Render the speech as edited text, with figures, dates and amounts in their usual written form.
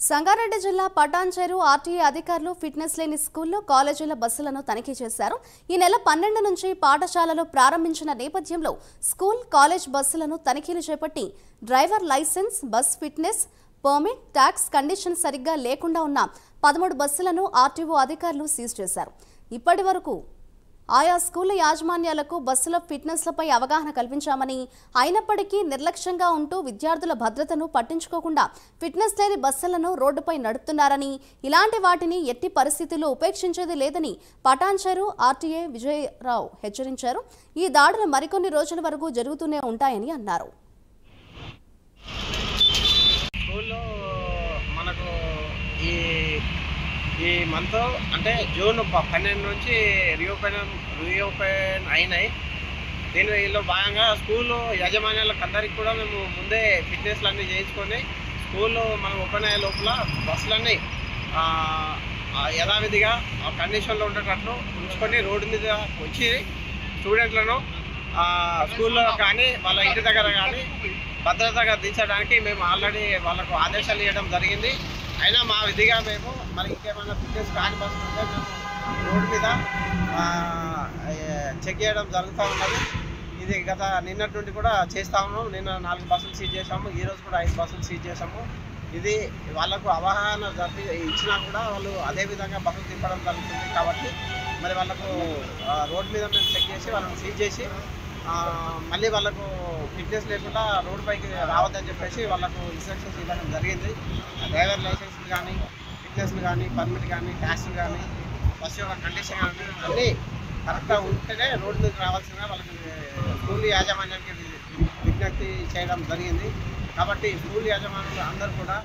సంగారెడ్డి జిల్లా పటాన్చెరు ఆర్టీఏ అధికారులు ఫిట్నెస్ లేని స్కూల్లో కాలేజీల బస్సులను తనిఖీ చేశారు. ఈ నెల 12 నుంచి పాఠశాలలు ప్రారంభించిన నేపథ్యంలో స్కూల్ కాలేజ్ బస్సులను తనిఖీలు చేపట్టి driver licence, bus fitness, permit, tax condition సరిగ్గా లేకుండా ఉన్న 13 బస్సులను ఆర్టీఓ అధికారులు సీజ్ చేశారు. ఇప్పటి వరకు ఆయా స్కూళ్ల యాజమాన్యాలకు బస్సుల ఫిట్నెస్లపై అవగాహన కల్పించామని, అయినప్పటికీ నిర్లక్ష్యంగా ఉంటూ విద్యార్థుల భద్రతను పట్టించుకోకుండా ఫిట్నెస్ లేని బస్సులను రోడ్డుపై నడుపుతున్నారని, ఇలాంటి వాటిని ఎట్టి పరిస్థితుల్లో ఉపేక్షించేది లేదని పటాన్చెరు ఆర్టీఏ విజయరావు హెచ్చరించారు. ఈ దాడులు మరికొన్ని రోజుల వరకు జరుగుతూనే ఉంటాయని అన్నారు. ఈ మంత్ అంటే జూన్ 12 నుంచి రీఓపెన్ అయినాయి. దీనిలో భాగంగా స్కూలు యాజమాన్యాలకు అందరికీ కూడా మేము ముందే ఫిట్నెస్లు అన్నీ చేయించుకొని స్కూల్లో మనం ఓపెన్ అయ్యే లోపల బస్సులన్నీ యథావిధిగా కండిషన్లో ఉండేటట్లు ఉంచుకొని రోడ్డు మీద వచ్చి స్టూడెంట్లను స్కూల్లో కానీ వాళ్ళ ఇంటి దగ్గర కానీ భద్రతగా దించడానికి మేము ఆల్రెడీ వాళ్ళకు ఆదేశాలు ఇవ్వడం జరిగింది. అయినా మా విధిగా మేము మరి ఇంకేమైనా ఫిట్నెస్ కాని బస్సులు ఉంటే మేము రోడ్డు మీద చెక్ చేయడం జరుగుతూ ఉన్నది. ఇది గత నిన్నటి నుండి కూడా చేస్తూ ఉన్నాం. నిన్న 4 బస్సులు సీజ్ చేసాము, ఈరోజు కూడా 5 బస్సులు సీజ్ చేసాము. ఇది వాళ్ళకు అవగాహన ఇచ్చినా కూడా వాళ్ళు అదేవిధంగా బస్సులు తిప్పడం జరుగుతుంది. కాబట్టి మరి వాళ్ళకు రోడ్డు మీద మేము చెక్ చేసి వాళ్ళని సీజ్ చేసి మళ్ళీ వాళ్ళకు ఫిట్నెస్ లేకుండా రోడ్డు పైకి రావద్దని చెప్పేసి వాళ్ళకు ఇన్స్ట్రక్షన్స్ ఇవ్వడం జరిగింది. డ్రైవర్ లైసెన్స్లు కానీ, ఫిట్నెస్లు కానీ, పర్మిట్ కానీ, ట్యాక్స్లు కానీ, బస్సు యొక్క కండిషన్ కానీ అన్నీ కరెక్ట్గా ఉంటేనే రోడ్డు మీద రావాల్సిందిగా వాళ్ళకి స్కూల్ యాజమాన్యానికి విజ్ఞప్తి చేయడం జరిగింది. కాబట్టి స్కూల్ యాజమాన్యులు అందరూ కూడా